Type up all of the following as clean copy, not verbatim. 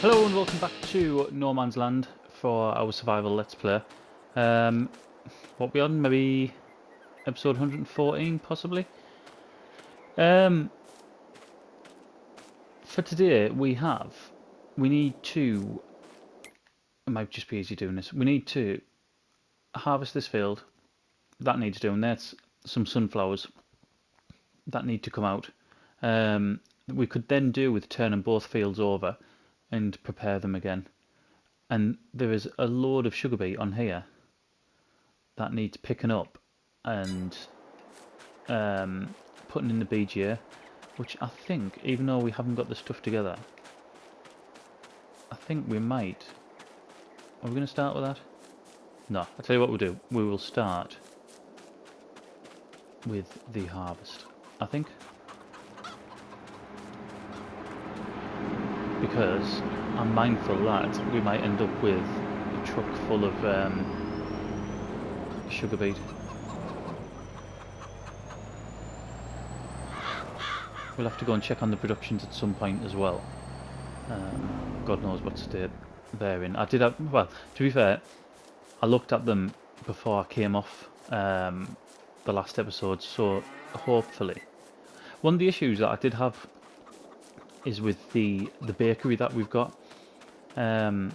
Hello and welcome back to No Man's Land for our survival let's play. What we on? Maybe episode 114 possibly? For today we need to, it might just be easy doing this, we need to harvest this field, that needs doing, that's some sunflowers that need to come out. We could then do with turning both fields over and prepare them again. And there is a load of sugar beet on here that needs picking up and putting in the BGA, which I think, even though we haven't got the stuff together, I think we might. Are we going to start with that? No, I'll tell you what we'll do. We will start with the harvest, I think. Because I'm mindful that we might end up with a truck full of sugar beet. We'll have to go and check on the productions at some point as well. God knows what state they're in. I did have, well, to be fair, I looked at them before I came off the last episode, so hopefully. One of the issues that I did have is with the bakery that we've got. I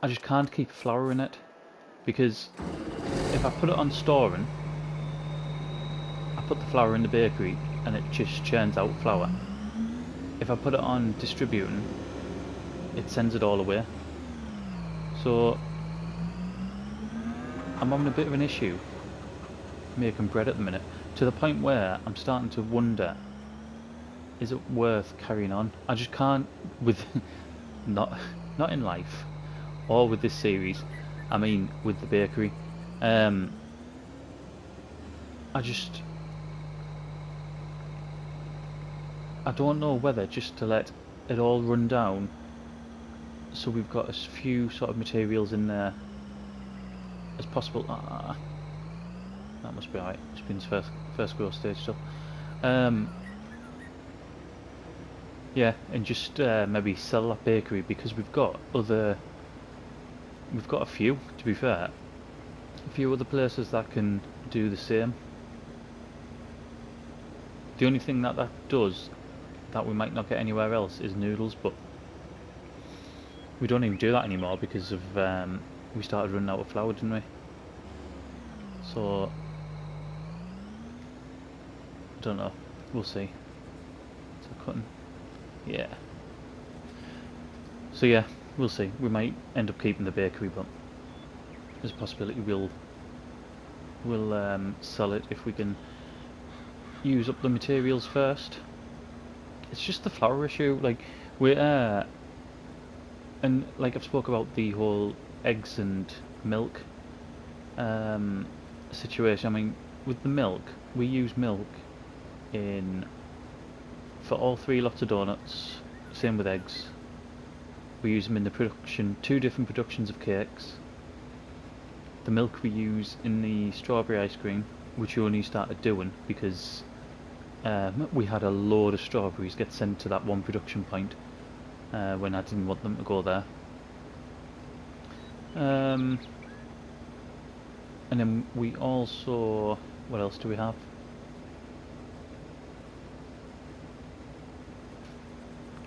just can't keep flour in it, because if I put it on storing, I put the flour in the bakery and it just churns out flour. If I put it on distributing, it sends it all away. So I'm having a bit of an issue making bread at the minute, to the point where I'm starting to wonder, is it worth carrying on? I just can't, with not in life or with this series, I mean with the bakery. I don't know whether just to let it all run down, so we've got as few sort of materials in there as possible. That must be alright. It's been its first growth stage still. Yeah, and just maybe sell that bakery, because we've got a few, to be fair, a few other places that can do the same. The only thing that does that we might not get anywhere else is noodles, but we don't even do that anymore because of we started running out of flour, didn't we? So I don't know, we'll see. So cutting, yeah. So yeah, we'll see. We might end up keeping the bakery, but there's a possibility we'll sell it if we can use up the materials first. It's just the flour issue, like we're and like I've spoke about the whole eggs and milk situation. I mean, with the milk, we use milk for all 3 lots of donuts. Same with eggs. We use them in the production, 2 different productions of cakes. The milk we use in the strawberry ice cream, which we only started doing because we had a load of strawberries get sent to that one production point when I didn't want them to go there. And then we also, what else do we have?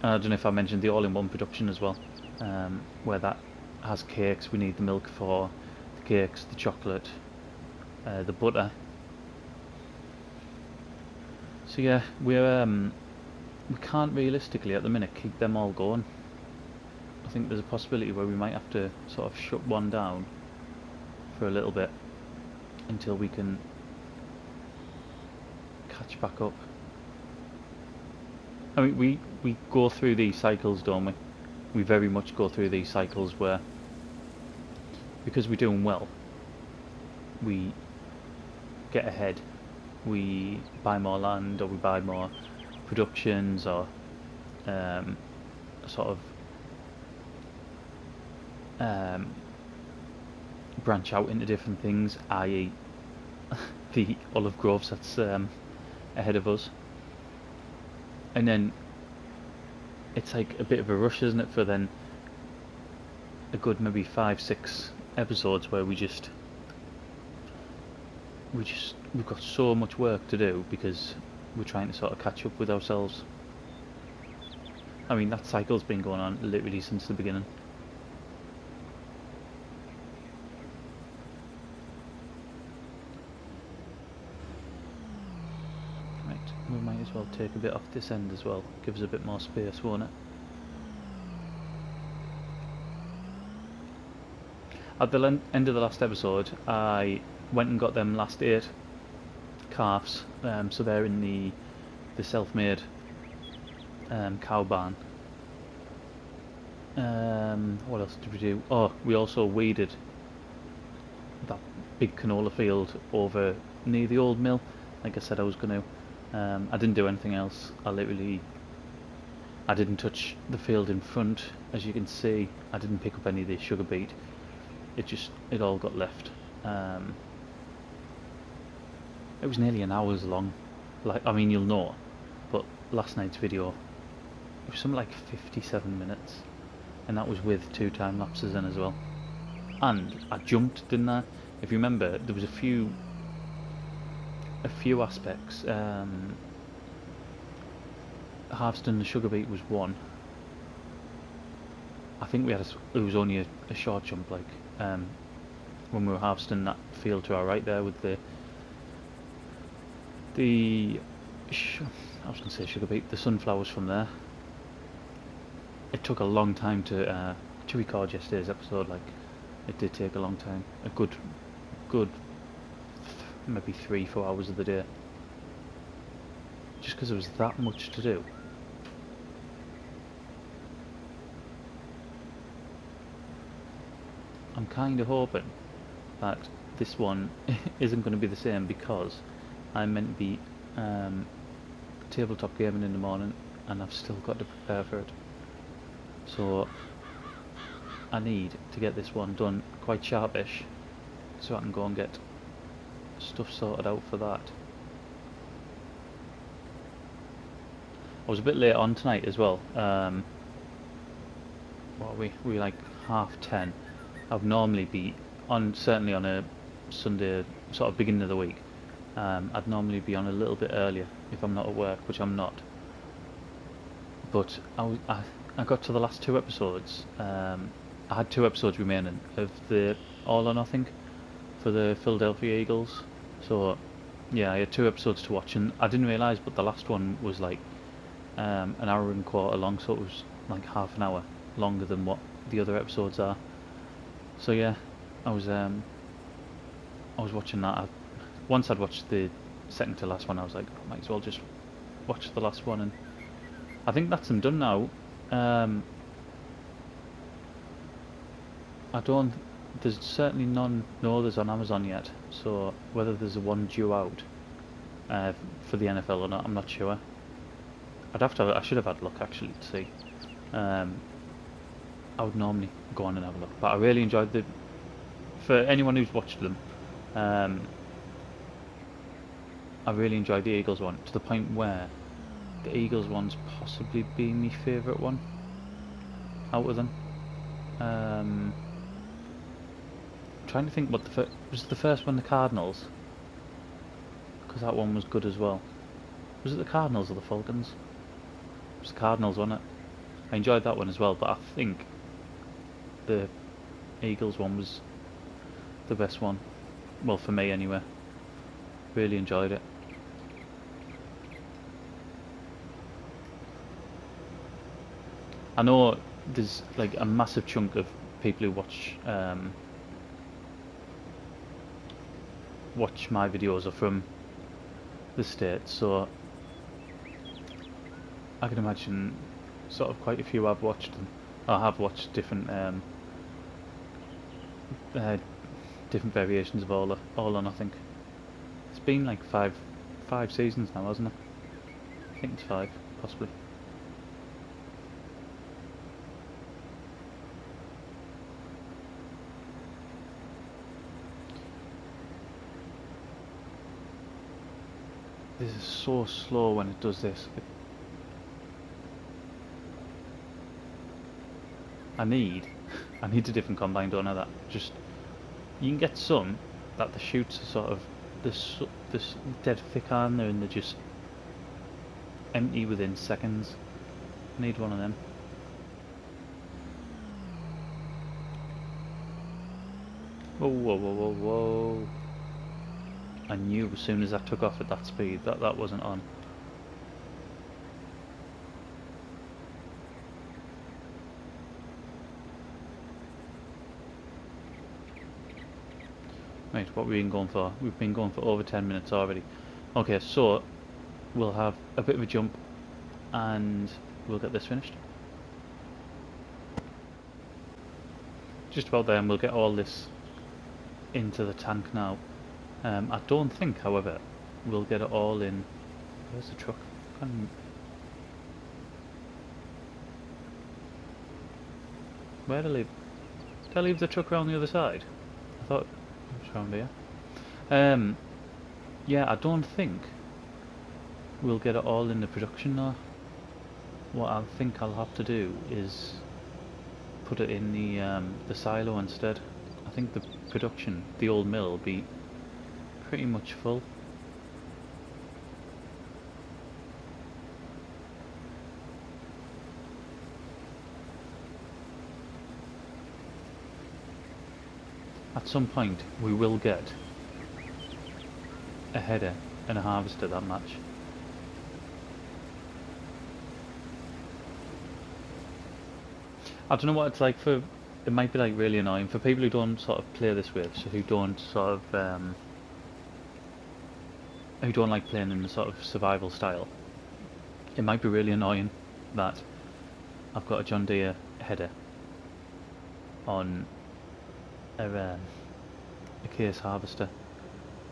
I don't know if I mentioned the all-in-one production as well, where that has cakes. We need the milk for the cakes, the chocolate, the butter. So yeah, we can't realistically at the minute keep them all going. I think there's a possibility where we might have to sort of shut one down for a little bit until we can catch back up. I mean, we go through these cycles, don't we? We very much go through these cycles where, because we're doing well, we get ahead. We buy more land, or we buy more productions, or sort of branch out into different things, i.e. the olive groves that's ahead of us. And then it's like a bit of a rush, isn't it, for then a good maybe 5-6 episodes where we've got so much work to do because we're trying to sort of catch up with ourselves. I mean, that cycle's been going on literally since the beginning. Right, we might as well take a bit off this end as well. Gives us a bit more space, won't it? At the end of the last episode, I went and got them last 8 calves. So they're in the self-made cow barn. What else did we do? Oh, we also weeded that big canola field over near the old mill. Like I said I was going to. I didn't do anything else. I didn't touch the field in front. As you can see, I didn't pick up any of the sugar beet. It all got left. It was nearly an hour's long. Like, I mean, you'll know, but last night's video, it was something like 57 minutes, and that was with 2 time lapses in as well. And I jumped, didn't I? If you remember, there was a few aspects. Harvesting the sugar beet was one. I think it was only a short jump, like when we were harvesting that field to our right there with I was going to say sugar beet, the sunflowers from there. It took a long time to record yesterday's episode. Like, it did take a long time, a good maybe 3-4 hours of the day, just because there was that much to do. I'm kind of hoping that this one isn't going to be the same, because I'm meant to be tabletop gaming in the morning and I've still got to prepare for it. So I need to get this one done quite sharpish so I can go and get stuff sorted out for that. I was a bit late on tonight as well. What are we like 10:30. I'd normally be on, certainly on a Sunday, sort of beginning of the week. I'd normally be on a little bit earlier if I'm not at work, which I'm not. But I got to the last 2 episodes. I had 2 episodes remaining of the All or Nothing for the Philadelphia Eagles. So yeah, I had 2 episodes to watch, and I didn't realise, but the last one was like an hour and a quarter long, so it was like half an hour longer than what the other episodes are. So yeah, I was watching that. Once I'd watched the second to last one, I was like, I might as well just watch the last one, and I think that's them done now. There's certainly no others on Amazon yet, so whether there's a one due out for the NFL or not, I'm not sure. I should have had a look actually to see. I would normally go on and have a look, but I really enjoyed for anyone who's watched them, I really enjoyed the Eagles one, to the point where the Eagles one's possibly been my favourite one out of them. I'm trying to think what was the first one, the Cardinals, because that one was good as well. Was it the Cardinals or the Falcons? It was the Cardinals, wasn't it? I enjoyed that one as well, but I think the Eagles one was the best one. Well, for me anyway. Really enjoyed it. I know there's like a massive chunk of people who watch my videos are from the States, so I can imagine sort of quite a few have watched them. I have watched different different variations of All or Nothing. It's been like five seasons now, hasn't it? I think it's 5, possibly. This is so slow when it does this. I need a different combine, don't I? That just you can get some that the shoots are sort of this dead thick on there, and they're just empty within seconds. I need one of them. Whoa, whoa, whoa, whoa, whoa! I knew as soon as I took off at that speed that wasn't on. Right, what have we been going for? We've been going for over 10 minutes already. Okay, so we'll have a bit of a jump and we'll get this finished. Just about there, and we'll get all this into the tank now. I don't think, however, we'll get it all in. Where's the truck? Where did I leave? Did I leave the truck around the other side? I thought it was around here. Yeah, I don't think we'll get it all in the production now. What I think I'll have to do is put it in the silo instead. I think the production, the old mill, will be pretty much full. At some point we will get a header and a harvester that match. I don't know what it's like for. It might be like really annoying for people who don't sort of play this way, so who don't sort of who don't like playing in the sort of survival style. It might be really annoying that I've got a John Deere header on a case harvester,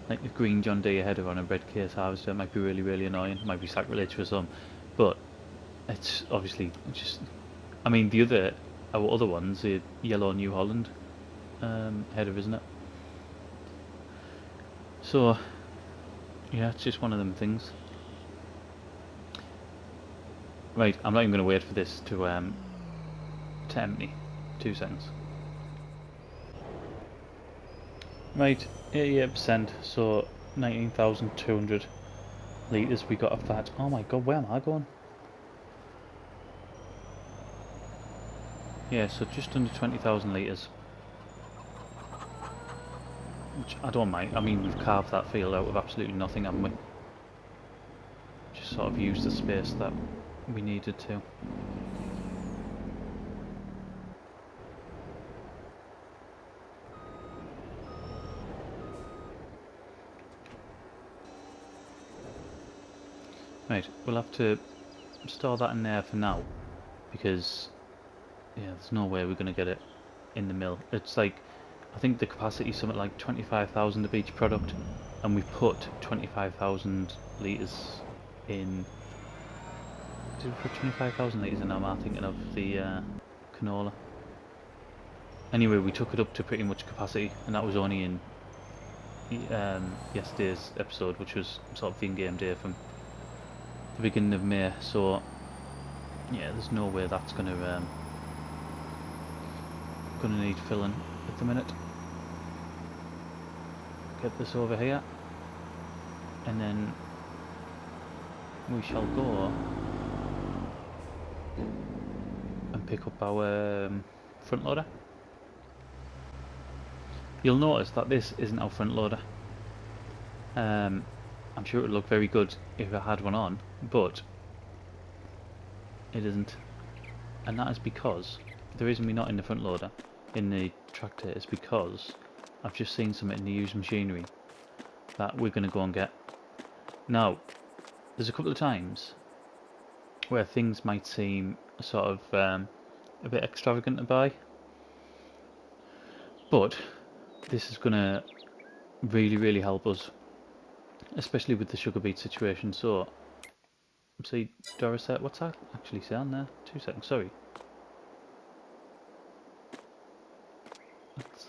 like a green John Deere header on a red case harvester. It might be really annoying. It might be sacrilege for some, but it's obviously just. I mean, our other one's a yellow New Holland header, isn't it? So yeah, it's just one of them things. Right, I'm not even going to wait for this to empty. 2 seconds. Right, 88%, so 19,200 litres we got off that. Oh my god, where am I going? Yeah, so just under 20,000 litres. Which I don't mind. I mean, we've carved that field out of absolutely nothing, haven't we? Just sort of used the space that we needed to. Right, we'll have to store that in there for now, because yeah, there's no way we're going to get it in the mill. It's like, I think the capacity is something like 25,000 of each product, and we put 25,000 litres in. Did we put 25,000 litres in? Am I thinking of the canola? Anyway, we took it up to pretty much capacity, and that was only in yesterday's episode, which was sort of the in-game day from the beginning of May. So yeah, there's no way that's gonna need filling at the minute. Get this over here, and then we shall go and pick up our front loader. You'll notice that this isn't our front loader. I'm sure it would look very good if I had one on, but it isn't. And that is because the reason we're not in the front loader in the tractor is because I've just seen something in the used machinery that we're going to go and get. Now, there's a couple of times where things might seem sort of a bit extravagant to buy, but this is going to really help us, especially with the sugar beet situation. So, see, Doris said, what's that actually saying there? 2 seconds, sorry. Let's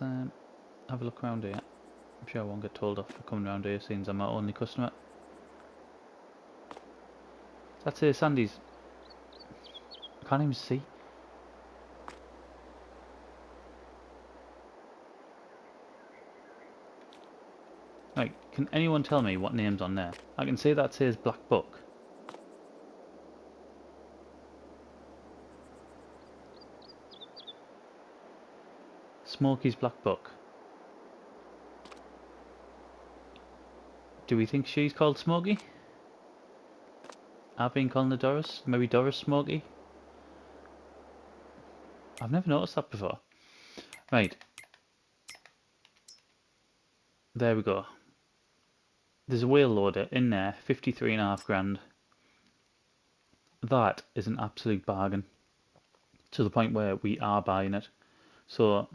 have a look around here. I'm sure I won't get told off for coming around here, since I'm our only customer. That's Sandy's. I can't even see. Right, can anyone tell me what name's on there? I can see that says Black Book. Smokey's Black Book. Do we think she's called Smokey? I've been calling her Doris. Maybe Doris Smokey? I've never noticed that before. Right. There we go. There's a wheel loader in there, 53.5 grand. That is an absolute bargain. To the point where we are buying it. So,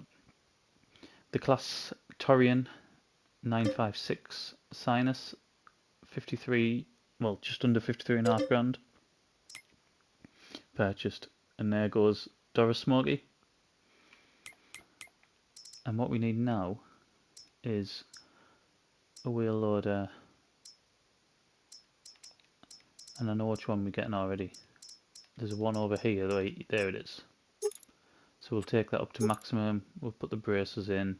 the class Torian 956 Sinus, 53, well, just under 53.5 grand. Purchased. And there goes Doris Smokey. And what we need now is a wheel loader. And I know which one we're getting already. There's one over here, there it is. So we'll take that up to maximum, we'll put the braces in,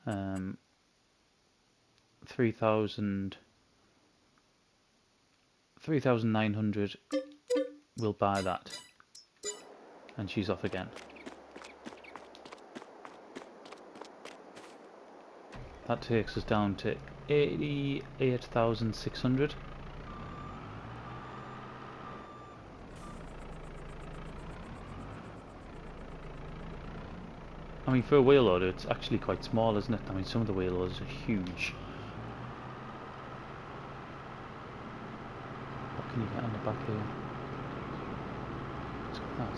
3,900, we'll buy that. And she's off again. That takes us down to 88,600. I mean, for a wheel loader, it's actually quite small, isn't it? I mean, some of the wheel loaders are huge. What can you get on the back here?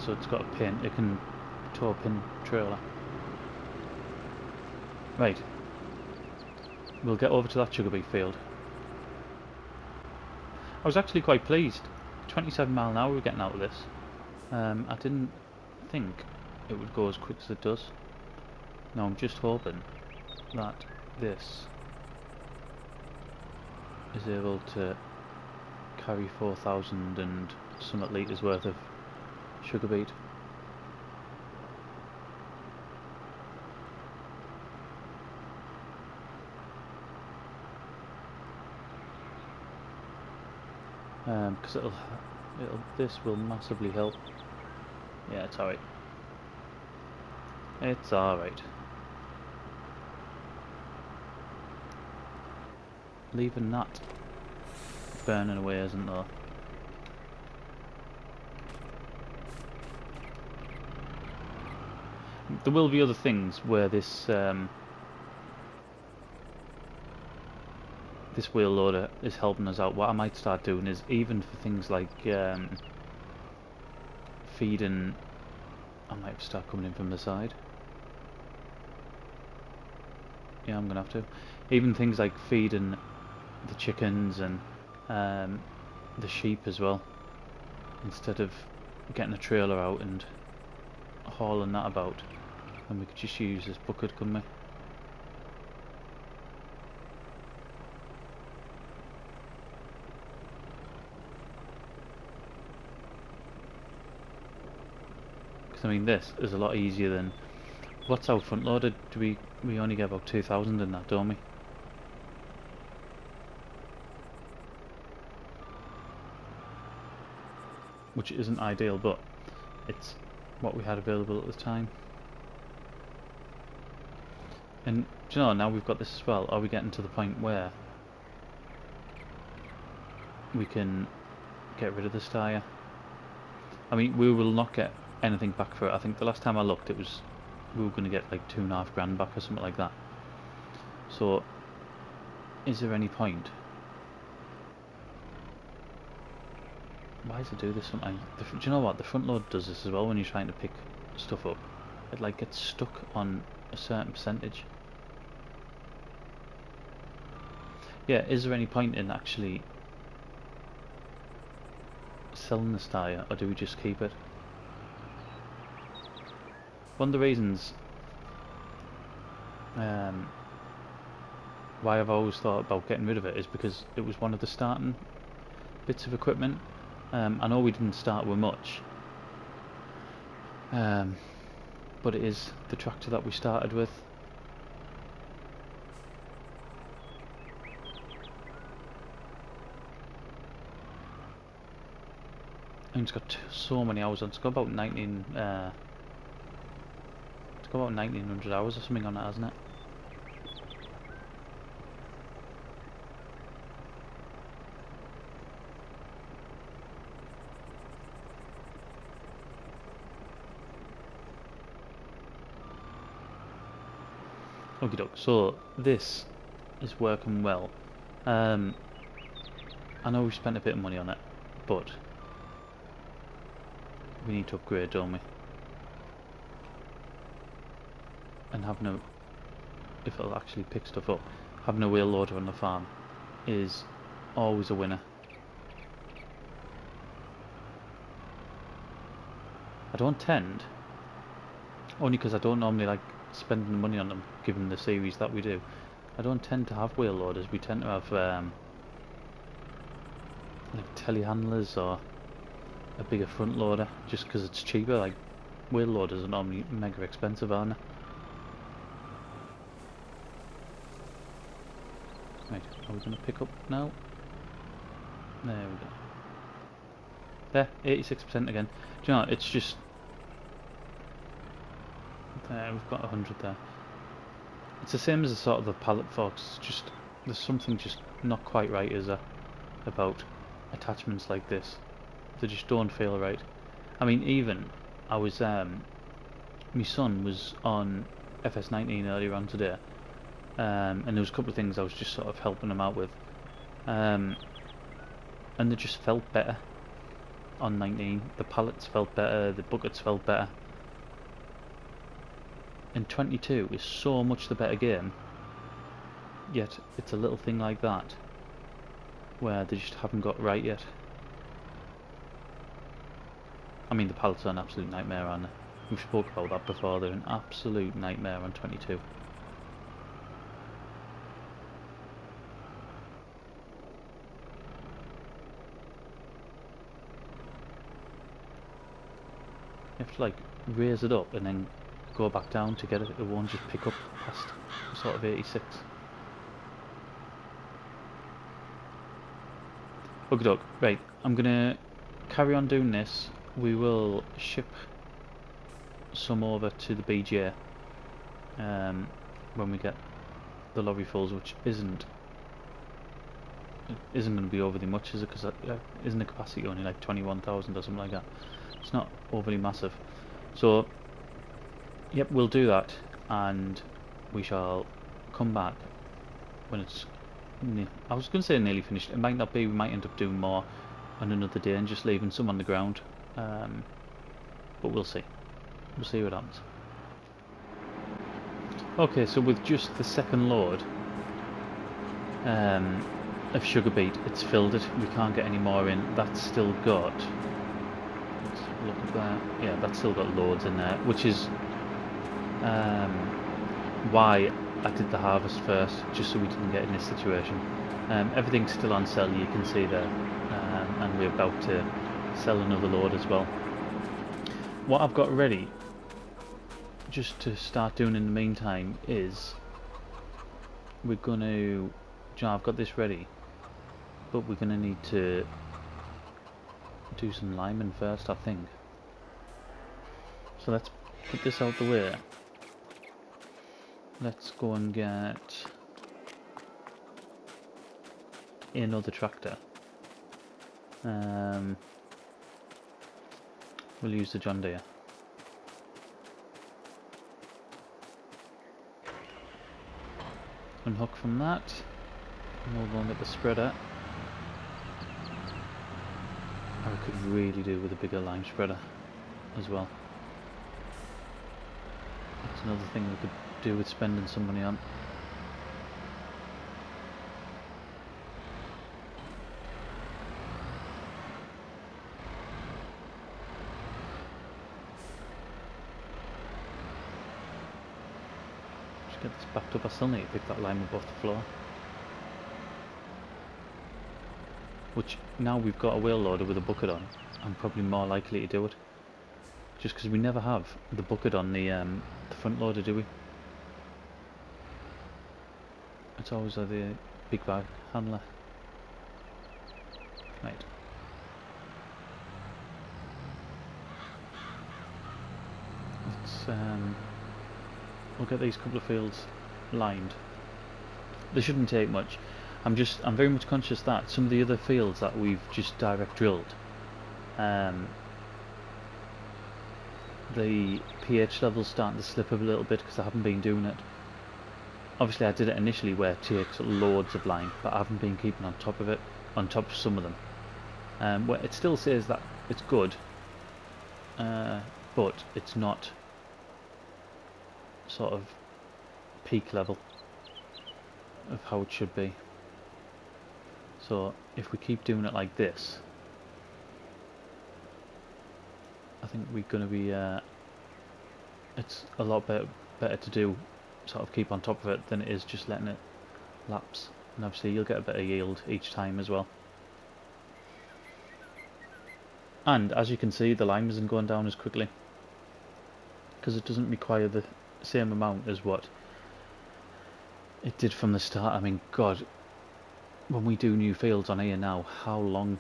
So it's got a pin. It can tow a pin trailer. Right. We'll get over to that sugar beet field. I was actually quite pleased. 27 mile an hour we're getting out of this. I didn't think it would go as quick as it does. Now I'm just hoping that this is able to carry 4,000 and some litres worth of sugar beet. Because this will massively help. Yeah, it's alright. It's alright. Leaving that burning away, isn't there? There will be other things where this this wheel loader is helping us out. What I might start doing is, even for things like feeding, I might start coming in from the side. Yeah, I'm gonna have to. Even things like feeding the chickens and the sheep as well, instead of getting a trailer out and hauling that about, and we could just use this bucket, couldn't we? Because I mean, this is a lot easier than what's our front loader. Do we only get about 2,000 in that, don't we? Which isn't ideal, but it's what we had available at the time. And do you know, now we've got this as well, are we getting to the point where we can get rid of this tyre? I mean, we will not get anything back for it. I think the last time I looked, it was, we were going to get like 2.5 grand back or something like that. So, is there any point? Why does it do this sometimes? Do you know what? The front load does this as well when you're trying to pick stuff up. It like gets stuck on a certain percentage. Yeah, is there any point in actually selling this tyre, or do we just keep it? One of the reasons why I've always thought about getting rid of it is because it was one of the starting bits of equipment. I know we didn't start with much, but it is the tractor that we started with. And it's got so many hours on. It's got about 19. It's got about 1900 hours or something on it, hasn't it? Okie doke. So this is working well. I know we spent a bit of money on it, but we need to upgrade, don't we? And having a, if it'll actually pick stuff up, having a wheel loader on the farm is always a winner. I don't tend, only because I don't normally like spending money on them, given the series that we do. I don't tend to have wheel loaders. We tend to have like telehandlers or a bigger front loader, just because it's cheaper. Like wheel loaders are normally mega expensive, aren't they? Right, are we going to pick up now? There we go. There, 86% again. Do you know, it's just... There, we've got 100 there. It's the same as the sort of the pallet forks. It's just, there's something just not quite right, is there, about attachments like this. They just don't feel right. I mean, even, I was, my son was on FS19 earlier on today, and there was a couple of things I was just sort of helping him out with, and they just felt better on 19. The pallets felt better, the buckets felt better. And 22 is so much the better game, yet it's a little thing like that where they just haven't got right yet. I mean, the pallets are an absolute nightmare, aren't they? We've spoke about that before. They're an absolute nightmare on 22. You have to like raise it up and then go back down to get it. It won't just pick up past sort of 86. Okie doke. Right, I'm gonna carry on doing this. We will ship some over to the BJ when we get the lorry fulls, which isn't going to be overly much, is it? Because isn't the capacity only like 21,000 or something like that? It's not overly massive. So, yep, we'll do that, and we shall come back when it's... I was going to say nearly finished. It might not be. We might end up doing more on another day and just leaving some on the ground. But we'll see. We'll see what happens. Okay, so with just the second load of sugar beet, it's filled it. We can't get any more in. That's still got... Let's look at that. Yeah, that's still got loads in there, which is why I did the harvest first, just so we didn't get in this situation. Everything's still on sale, you can see there, and we're about to sell another load as well. What I've got ready, just to start doing in the meantime, is we're going to... I've got this ready, but we're going to need to do some liming first, I think. So let's put this out the way. Let's go and get another tractor. We'll use the John Deere. Unhook from that, and we'll go and get the spreader. I could really do with a bigger lime spreader as well. That's another thing we could do with spending some money on. Just get this backed up. I still need to pick that lime up off the floor. Which, now we've got a wheel loader with a bucket on, I'm probably more likely to do it. Just because we never have the bucket on the front loader, do we? It's always the big bag handler. Right. we'll get these couple of fields lined. They shouldn't take much. I'm very much conscious that some of the other fields that we've just direct drilled, the pH level's starting to slip a little bit because I haven't been doing it. Obviously I did it initially where it takes loads of lime, but I haven't been keeping on top of it, on top of some of them. Well, it still says that it's good, but it's not sort of peak level of how it should be. So if we keep doing it like this, I think we're going to be, it's a lot better to do, sort of keep on top of it than it is just letting it lapse. And obviously you'll get a better yield each time as well. And as you can see, the lime isn't going down as quickly because it doesn't require the same amount as what it did from the start. I mean, God, when we do new fields on here now, how long,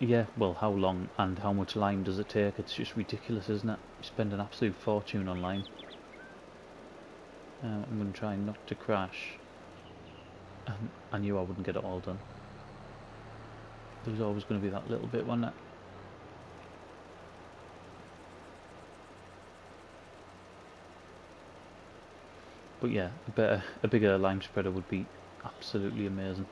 yeah, well, how long and how much lime does it take? It's just ridiculous, isn't it? You spend an absolute fortune on lime. I'm going to try not to crash. I knew I wouldn't get it all done. There was always going to be that little bit, wasn't it? But yeah, a bigger lime spreader would be absolutely amazing.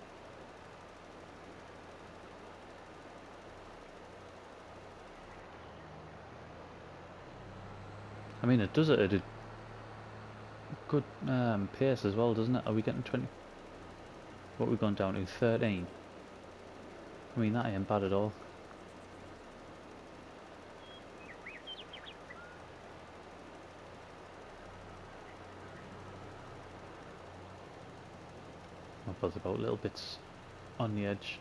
I mean, it does it at a good pace as well, doesn't it? Are we getting 20? What are we going down to? 13? I mean, that ain't bad at all. Not bothered about little bits on the edge.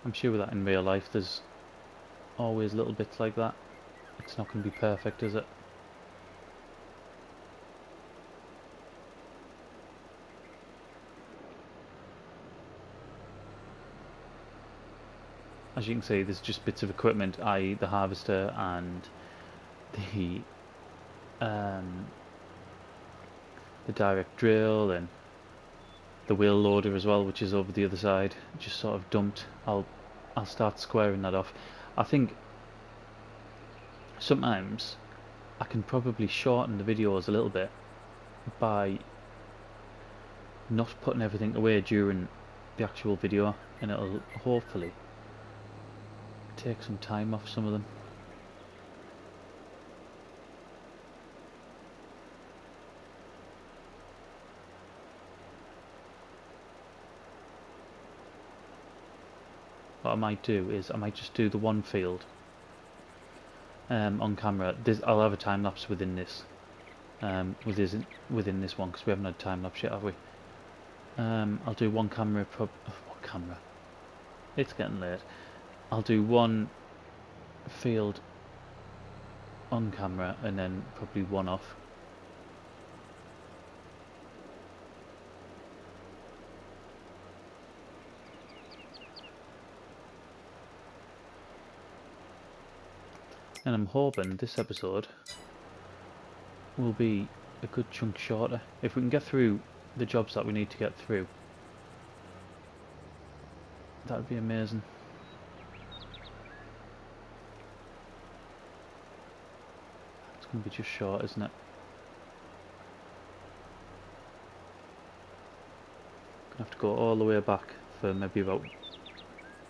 I'm sure that in real life there's always little bits like that. It's not going to be perfect, is it? As you can see, there's just bits of equipment, i.e. the harvester and the direct drill and the wheel loader as well, which is over the other side, just sort of dumped. I'll start squaring that off. I think sometimes I can probably shorten the videos a little bit by not putting everything away during the actual video, and it'll hopefully take some time off some of them. What I might do is I might just do the one field on camera. I'll have a time lapse within this, within this one, because we haven't had time lapse yet, have we? I'll do one camera. One camera. It's getting late. I'll do one field on camera and then probably one off. And I'm hoping this episode will be a good chunk shorter. If we can get through the jobs that we need to get through, that would be amazing. It's going to be just short, isn't it? Gonna have to go all the way back for maybe about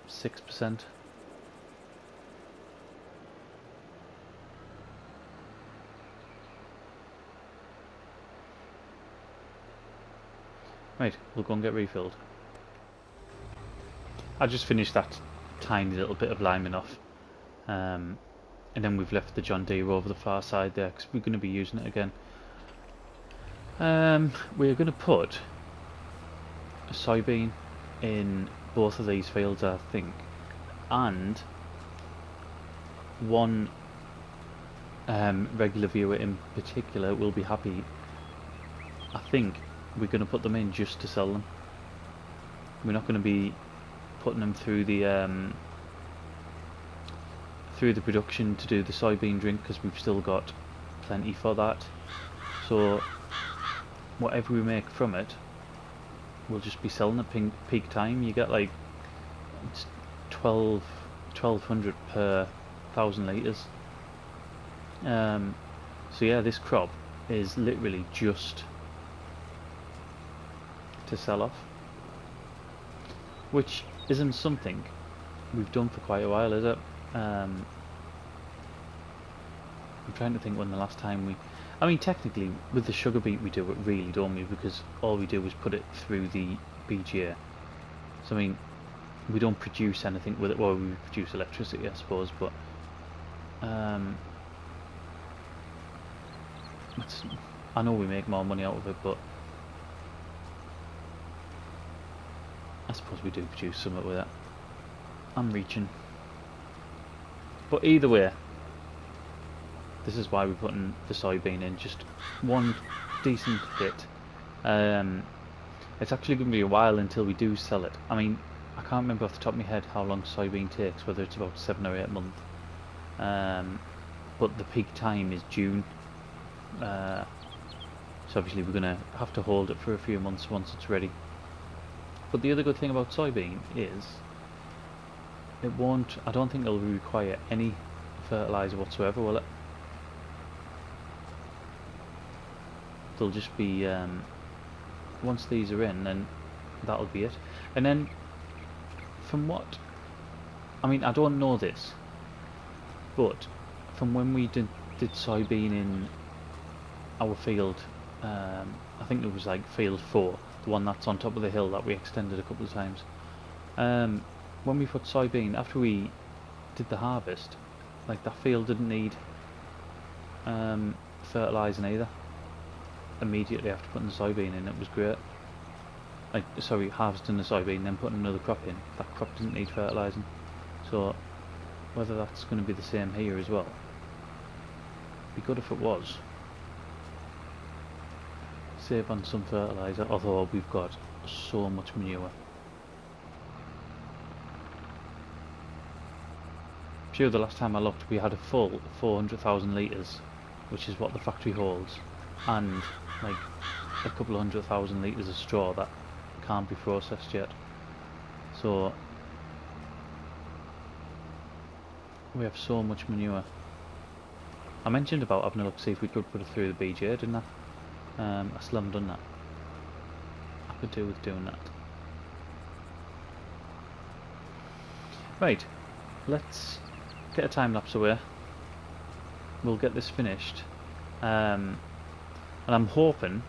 6%. Right, we'll go and get refilled. I just finished that tiny little bit of liming off, and then we've left the John Deere over the far side there because we're going to be using it again. We're going to put a soybean in both of these fields, I think, and one regular viewer in particular will be happy. I think we're going to put them in just to sell them. We're not going to be putting them through the production to do the soybean drink, because we've still got plenty for that. So whatever we make from it, we'll just be selling at peak time. You get like it's 1200 per 1,000 litres. So yeah, this crop is literally just to sell off, which isn't something we've done for quite a while, is it? I'm trying to think when the last time I mean, technically, with the sugar beet we do it really, don't we? Because all we do is put it through the BGA. So I mean, we don't produce anything with it. Well, we produce electricity, I suppose, but I know we make more money out of it, but I suppose we do produce something with it. I'm reaching. But either way, this is why we're putting the soybean in, just one decent hit. It's actually going to be a while until we do sell it. I mean, I can't remember off the top of my head how long soybean takes, whether it's about 7 or 8 months. But the peak time is June. So obviously we're going to have to hold it for a few months once it's ready. But the other good thing about soybean is it won't, I don't think it'll require any fertiliser whatsoever, will it? They'll just be, once these are in, then that'll be it. And then, from what, I mean, I don't know this, but from when we did soybean in our field, I think it was like field 4, the one that's on top of the hill that we extended a couple of times. When we put soybean, after we did the harvest, like that field didn't need fertilising either. Immediately after putting the soybean in, it was great. Like, sorry, harvesting the soybean, then putting another crop in. That crop didn't need fertilising. So, whether that's going to be the same here as well, be good if it was. Save on some fertiliser, although we've got so much manure. I'm sure the last time I looked, we had a full 400,000 litres, which is what the factory holds, and like a couple of 100,000 litres of straw that can't be processed yet. So we have so much manure. I mentioned about having a look, see if we could put it through the BJ, didn't I? I still haven't done that. I could do with doing that. Right, let's get a time lapse away. We'll get this finished. And I'm hoping,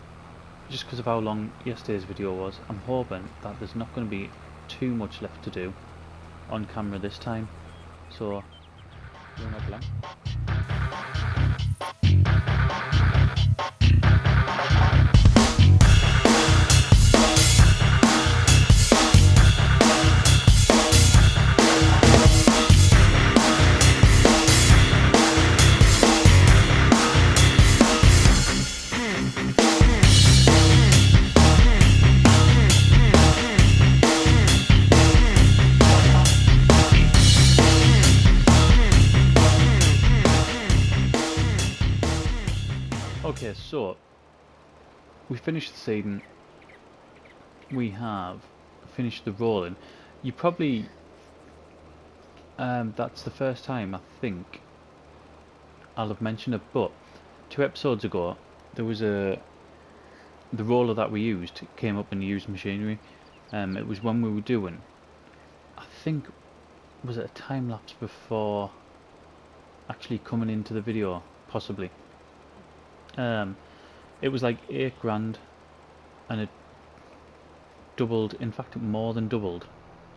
just because of how long yesterday's video was, I'm hoping that there's not going to be too much left to do on camera this time. So, you're not blank. Okay, so we finished the seeding. We have finished the rolling. You probably that's the first time I think I'll have mentioned it, but 2 episodes ago there was the roller that we used came up in used machinery. It was when we were doing, I think, was it a time lapse before actually coming into the video, possibly. It was like 8 grand, and it doubled, in fact it more than doubled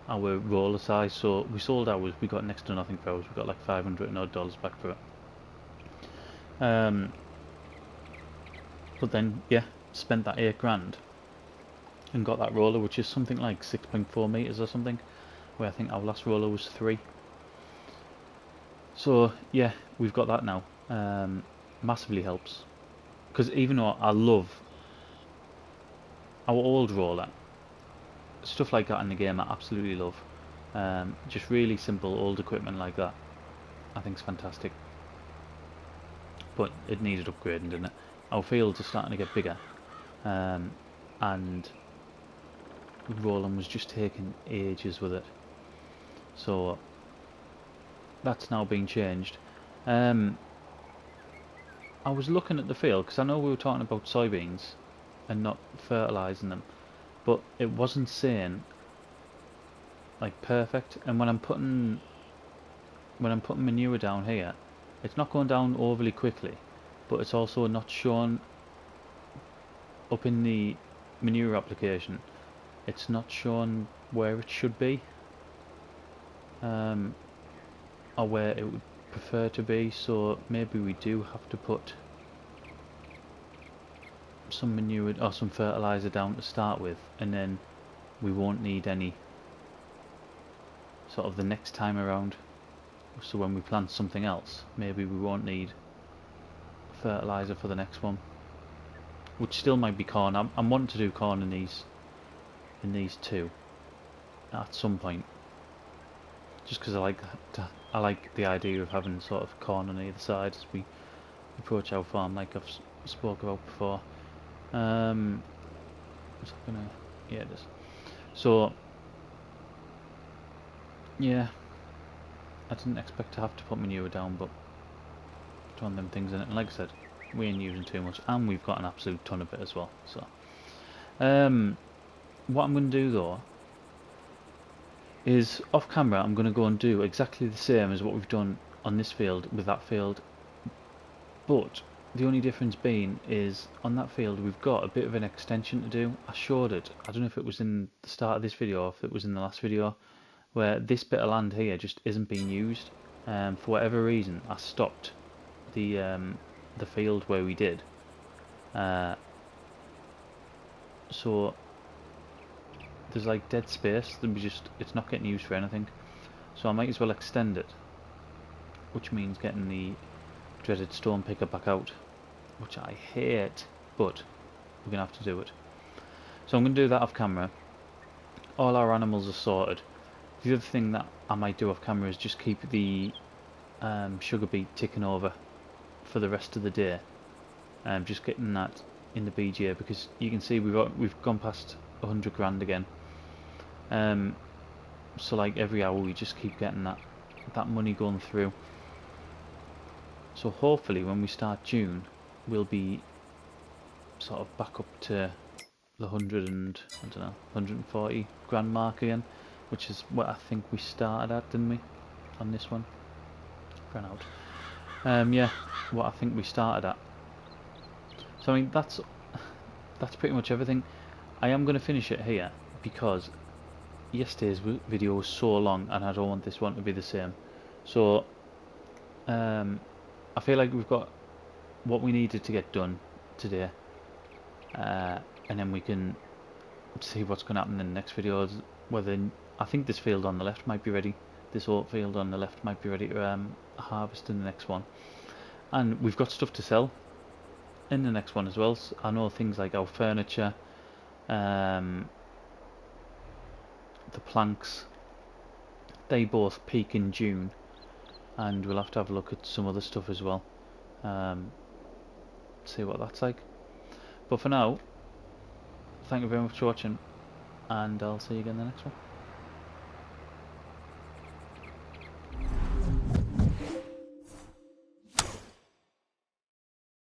our roller size. So we sold ours, we got next to nothing for ours, we got like $500 and odd back for it. But then, yeah, spent that 8 grand and got that roller, which is something like 6.4 meters or something, where I think our last roller was 3. So yeah, we've got that now. Massively helps, because even though I love our old roller, stuff like that in the game I absolutely love. Just really simple old equipment like that I think is fantastic. But it needed upgrading, didn't it? Our fields are starting to get bigger, and Roland was just taking ages with it. So that's now being changed. I was looking at the field because I know we were talking about soybeans and not fertilising them, but it wasn't saying like perfect. And when I'm putting manure down here, it's not going down overly quickly, but it's also not shown up in the manure application. It's not shown where it should be, or where it would prefer to be. So maybe we do have to put some manure or some fertilizer down to start with, and then we won't need any sort of the next time around. So when we plant something else, maybe we won't need fertilizer for the next one, which still might be corn. I'm wanting to do corn in these two at some point, just because I like the idea of having sort of corn on either side as we approach our farm, like I've spoke about before. Is it gonna? Yeah, it is. So yeah, I didn't expect to have to put manure down, but throwing them things in it, and like I said, we ain't using too much, and we've got an absolute ton of it as well. So what I'm going to do though is off camera I'm going to go and do exactly the same as what we've done on this field with that field, but the only difference being is on that field we've got a bit of an extension to do. I showed it, I don't know if it was in the start of this video or if it was in the last video, where this bit of land here just isn't being used. For whatever reason I stopped the field where we did, so there's like dead space that it's not getting used for anything. So I might as well extend it, which means getting the dreaded stone picker back out, which I hate, but we're gonna have to do it. So I'm gonna do that off camera. All our animals are sorted. The other thing that I might do off camera is just keep the sugar beet ticking over for the rest of the day. Just getting that in the BGA, because you can see we've gone past 100 grand again. So like every hour we just keep getting that money going through. So hopefully when we start June we'll be sort of back up to the 100 and I don't know 140 grand mark again, which is what I think we started at, didn't we, on this one? Ran out. Yeah, what I think we started at. So I mean that's pretty much everything. I am going to finish it here because yesterday's video was so long and I don't want this one to be the same. So I feel like we've got what we needed to get done today, and then we can see what's going to happen in the next videos. Whether I think this field on the left might be ready, this oat field on the left might be ready to harvest in the next one, and we've got stuff to sell in the next one as well. So I know things like our furniture, the planks, they both peak in June, and we'll have to have a look at some other stuff as well, see what that's like. But for now, thank you very much for watching, and I'll see you again in the next one.